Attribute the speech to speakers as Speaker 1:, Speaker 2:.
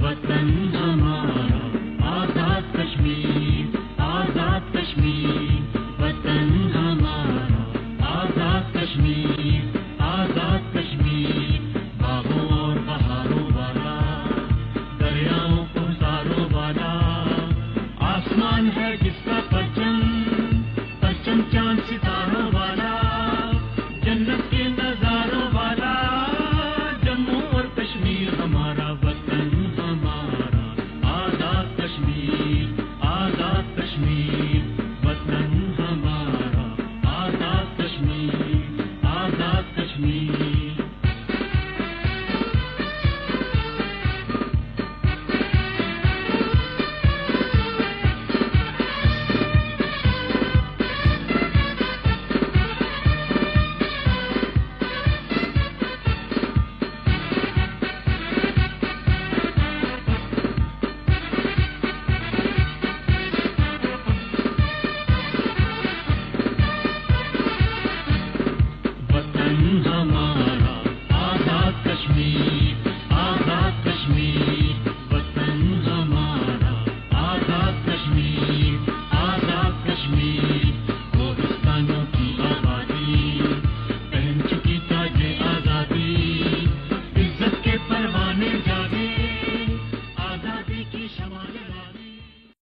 Speaker 1: وطن ہمارا آزاد کشمیر، آزاد کشمیر، وطن ہمارا آزاد کشمیر، آزاد کشمیر، باغوں اور بہاروں والا، دریاؤں کو ساروں والا، آسمان ہے جس